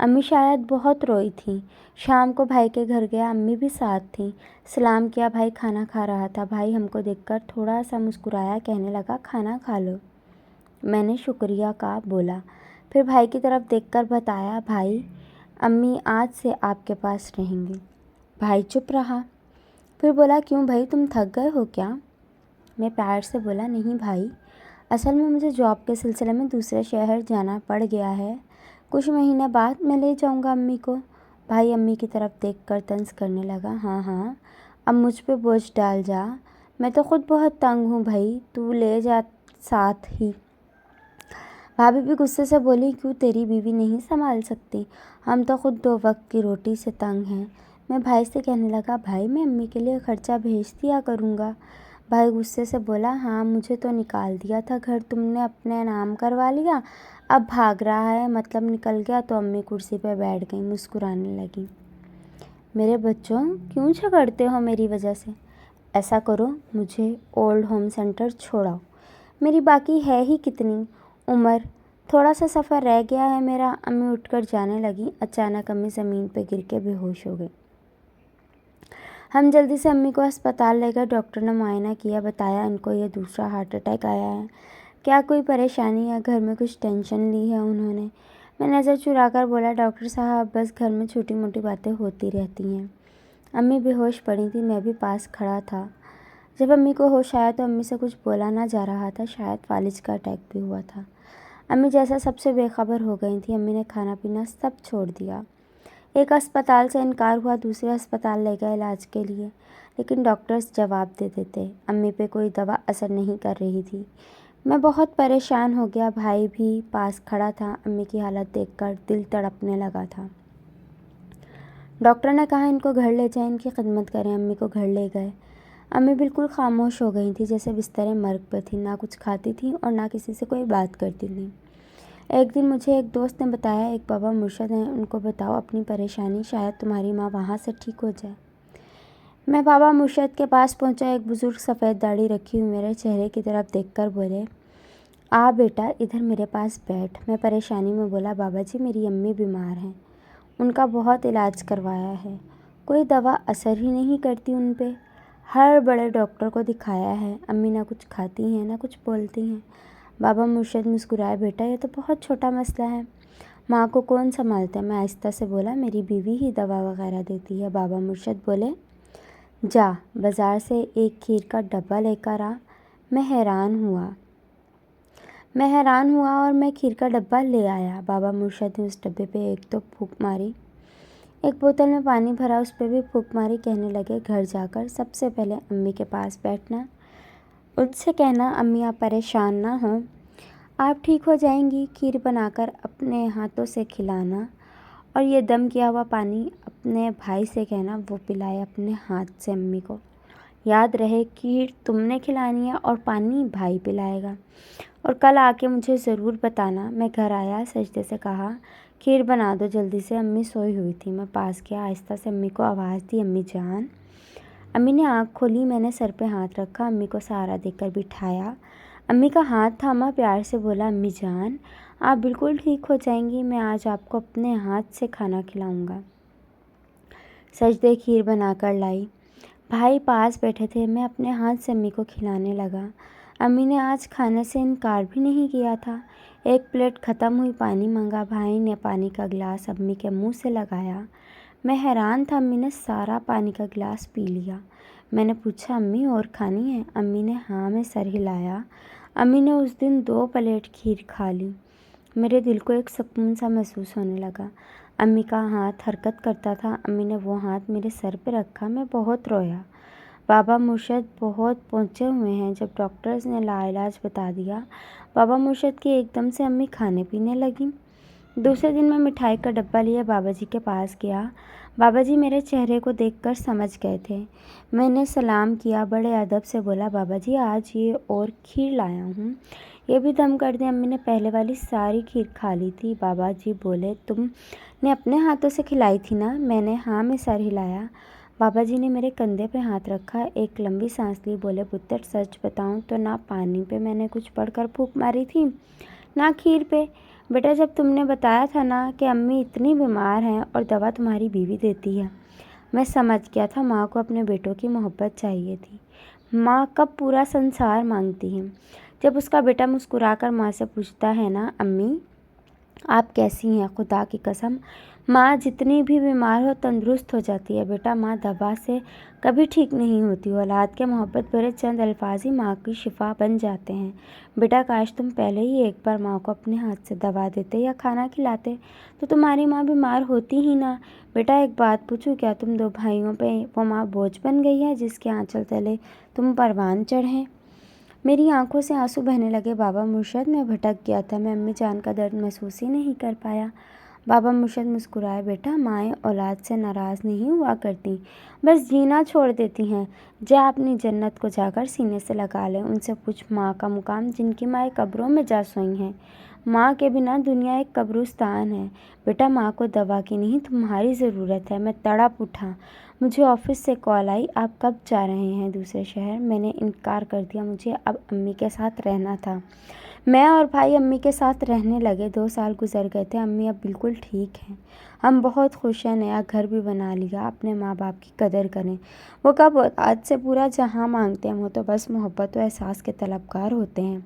امی شاید بہت روئی تھیں۔ شام کو بھائی کے گھر گیا، امی بھی ساتھ تھیں۔ سلام کیا، بھائی کھانا کھا رہا تھا۔ بھائی ہم کو دیکھ کر تھوڑا سا مسکرایا، کہنے لگا کھانا کھا لو۔ میں نے شکریہ کا بولا، پھر بھائی کی طرف دیکھ کر بتایا، بھائی امی آج سے آپ کے پاس رہیں گی۔ بھائی چپ رہا، پھر بولا، کیوں بھائی تم تھک گئے ہو کیا؟ میں پیار سے بولا، نہیں بھائی، اصل میں مجھے جاب کے سلسلے میں دوسرے شہر جانا پڑ گیا ہے، کچھ مہینے بعد میں لے جاؤں گا امی کو۔ بھائی امی کی طرف دیکھ کر طنز کرنے لگا، ہاں ہاں اب مجھ پہ بوجھ ڈال جا، میں تو خود بہت تنگ ہوں بھائی، تو لے جا ساتھ ہی۔ بھابھی بھی غصے سے بولی، کیوں تیری بیوی نہیں سنبھال سکتی؟ ہم تو خود 2 وقت کی روٹی سے تنگ ہیں۔ میں بھائی سے کہنے لگا، بھائی میں امی کے لیے خرچہ بھیج دیا کروں گا۔ بھائی غصے سے بولا، ہاں مجھے تو نکال دیا تھا گھر تم نے اپنے نام کروا لیا، اب بھاگ رہا ہے، مطلب نکل گیا۔ تو امی کرسی پہ بیٹھ گئیں، مسکرانے لگیں۔ میرے بچوں کیوں جھگڑتے ہو میری وجہ سے؟ ایسا کرو مجھے اولڈ ہوم سینٹر چھوڑاؤ، میری باقی ہے ہی کتنی عمر، تھوڑا سا سفر رہ گیا ہے میرا۔ امی اٹھ کر جانے لگیں، اچانک امی زمین پہ گر کے بے ہوش ہو گئی۔ ہم جلدی سے امی کو ہسپتال لے گئے، ڈاکٹر نے معائنہ کیا، بتایا ان کو یہ دوسرا ہارٹ اٹیک آیا ہے۔ کیا کوئی پریشانی ہے؟ گھر میں کچھ ٹینشن لی ہے انہوں نے؟ میں نظر چرا کر بولا، ڈاکٹر صاحب بس گھر میں چھوٹی موٹی باتیں ہوتی رہتی ہیں۔ امی بے ہوش پڑی تھی، میں بھی پاس کھڑا تھا۔ جب امی کو ہوش آیا تو امی سے کچھ بولا نہ جا رہا تھا، شاید فالج کا اٹیک بھی ہوا تھا۔ امی جیسا سب سے بے خبر ہو گئی تھیں۔ امی نے کھانا پینا سب چھوڑ دیا۔ ایک ہسپتال سے انکار ہوا، دوسرے ہسپتال لے گئے علاج کے لیے، لیکن ڈاکٹرز جواب دے دیتے، امی پہ کوئی دوا اثر نہیں کر رہی تھی۔ میں بہت پریشان ہو گیا، بھائی بھی پاس کھڑا تھا۔ امی کی حالت دیکھ کر دل تڑپنے لگا تھا۔ ڈاکٹر نے کہا ان کو گھر لے جائیں، ان کی خدمت کریں۔ امی کو گھر لے گئے۔ امی بالکل خاموش ہو گئی تھیں، جیسے بستر مرگ پہ تھی، نہ کچھ کھاتی تھیں اور نہ کسی سے کوئی بات کرتی تھیں۔ ایک دن مجھے ایک دوست نے بتایا، ایک بابا مرشد ہیں، ان کو بتاؤ اپنی پریشانی، شاید تمہاری ماں وہاں سے ٹھیک ہو جائے۔ میں بابا مرشد کے پاس پہنچا۔ ایک بزرگ سفید داڑھی رکھی ہوئی میرے چہرے کی طرف دیکھ کر بولے، آ بیٹا ادھر میرے پاس بیٹھ۔ میں پریشانی میں بولا، بابا جی میری امی بیمار ہیں، ان کا بہت علاج کروایا ہے، کوئی دوا اثر ہی نہیں کرتی ان پہ، ہر بڑے ڈاکٹر کو دکھایا ہے، امی نہ کچھ کھاتی ہیں نہ کچھ بولتی ہیں۔ بابا مرشد مسکرائے، بیٹا یہ تو بہت چھوٹا مسئلہ ہے، ماں کو کون سنبھالتا ہے؟ میں آہستہ سے بولا، میری بیوی ہی دوا وغیرہ دیتی ہے۔ بابا مرشد بولے، جا بازار سے ایک کھیر کا ڈبہ لے کر آ۔ میں حیران ہوا اور میں کھیر کا ڈبہ لے آیا۔ بابا مرشد نے اس ڈبے پہ ایک تو پھونک ماری، ایک بوتل میں پانی بھرا، اس پہ بھی پھونک ماری، کہنے لگے، گھر جا کر سب سے پہلے امی کے پاس بیٹھنا، ان سے کہنا امی آپ پریشان نہ ہوں، آپ ٹھیک ہو جائیں گی، کھیر بنا کر اپنے ہاتھوں سے کھلانا، اور یہ دم کیا ہوا پانی اپنے بھائی سے کہنا وہ پلائے اپنے ہاتھ سے امی کو۔ یاد رہے کھیر تم نے کھلانی ہے اور پانی بھائی پلائے گا، اور کل آ کے مجھے ضرور بتانا۔ میں گھر آیا، سجدے سے کہا، کھیر بنا دو جلدی سے، امی سوئی ہوئی تھی۔ میں پاس گیا، آہستہ سے امی کو آواز دی، امی جان۔ امی نے آنکھ کھولی، میں نے سر پہ ہاتھ رکھا، امی کو سہارا دے کر بٹھایا، امی کا ہاتھ تھاما، پیار سے بولا، امی جان آپ بالکل ٹھیک ہو جائیں گی، میں آج آپ کو اپنے ہاتھ سے کھانا کھلاؤں گا۔ سجدے کھیر بنا کر لائی، بھائی پاس بیٹھے تھے، میں اپنے ہاتھ سے امی کو کھلانے لگا۔ امی نے آج کھانے سے انکار بھی نہیں کیا تھا۔ ایک پلیٹ ختم ہوئی، پانی مانگا، بھائی نے پانی کا گلاس امی کے منہ سے لگایا۔ میں حیران تھا، امی نے سارا پانی کا گلاس پی لیا۔ میں نے پوچھا، امی اور کھانی ہے؟ امی نے ہاں میں سر ہلایا۔ امی نے اس دن 2 پلیٹ کھیر کھا لی۔ میرے دل کو ایک سکون سا محسوس ہونے لگا۔ امی کا ہاتھ حرکت کرتا تھا، امی نے وہ ہاتھ میرے سر پہ رکھا، میں بہت رویا۔ بابا مرشد بہت پہنچے ہوئے ہیں، جب ڈاکٹرز نے لا علاج بتا دیا، بابا مرشد کی ایک دم سے امی کھانے پینے لگیں۔ دوسرے دن میں مٹھائی کا ڈبہ لیے بابا جی کے پاس گیا۔ بابا جی میرے چہرے کو دیکھ کر سمجھ گئے تھے۔ میں نے سلام کیا، بڑے ادب سے بولا، بابا جی آج یہ اور کھیر لایا ہوں، یہ بھی دم کر دیں۔ امی نے پہلے والی ساری کھیر کھا لی تھی۔ بابا جی بولے، تم نے اپنے ہاتھوں سے کھلائی تھی نا؟ میں نے ہاں میں سر ہلایا۔ بابا جی نے میرے کندھے پہ ہاتھ رکھا، ایک لمبی سانس لی، بولے، پتر سچ بتاؤں تو نہ پانی پہ میں نے کچھ پڑھ کر پھونک ماری تھی نہ کھیر پہ، بیٹا جب تم نے بتایا تھا نا کہ امی اتنی بیمار ہیں اور دوا تمہاری بیوی دیتی ہے، میں سمجھ گیا تھا ماں کو اپنے بیٹوں کی محبت چاہیے تھی۔ ماں کب پورا سنسار مانگتی ہے۔ جب اس کا بیٹا مسکرا کر ماں سے پوچھتا ہے نا امی آپ کیسی ہیں، خدا کی قسم ماں جتنی بھی بیمار ہو تندرست ہو جاتی ہے۔ بیٹا ماں دوا سے کبھی ٹھیک نہیں ہوتی، اولاد کے محبت بھرے چند الفاظ ہی ماں کی شفا بن جاتے ہیں۔ بیٹا کاش تم پہلے ہی ایک بار ماں کو اپنے ہاتھ سے دوا دیتے یا کھانا کھلاتے تو تمہاری ماں بیمار ہوتی ہی نہ۔ بیٹا ایک بات پوچھوں، کیا تم دو بھائیوں پہ وہ ماں بوجھ بن گئی ہے جس کے آنچل تلے تم پروان چڑھے؟ میری آنکھوں سے آنسو بہنے لگے۔ بابا مرشد میں بھٹک گیا تھا، میں امی جان کا درد محسوس ہی نہیں کر پایا۔ بابا مرشد مسکرائے، بیٹا مائیں اولاد سے ناراض نہیں ہوا کرتی، بس جینا چھوڑ دیتی ہیں۔ جا اپنی جنت کو جا کر سینے سے لگا لے، ان سے پوچھ ماں کا مقام جن کی مائیں قبروں میں جا سوئی ہیں۔ ماں کے بنا دنیا ایک قبرستان ہے۔ بیٹا ماں کو دوا کی نہیں تمہاری ضرورت ہے۔ میں تڑپ اٹھا۔ مجھے آفس سے کال آئی، آپ کب جا رہے ہیں دوسرے شہر؟ میں نے انکار کر دیا، مجھے اب امی کے ساتھ رہنا تھا۔ میں اور بھائی امی کے ساتھ رہنے لگے۔ 2 سال گزر گئے تھے، امی اب بالکل ٹھیک ہیں، ہم بہت خوش ہیں، نیا گھر بھی بنا لیا۔ اپنے ماں باپ کی قدر کریں، وہ کب اولاد سے پورا جہاں مانگتے ہیں، وہ تو بس محبت و احساس کے طلبگار ہوتے ہیں۔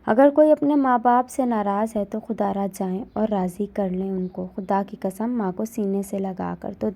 اگر کوئی اپنے ماں باپ سے ناراض ہے تو خدا را جائیں اور راضی کر لیں ان کو۔ خدا کی قسم ماں کو سینے سے لگا کر تو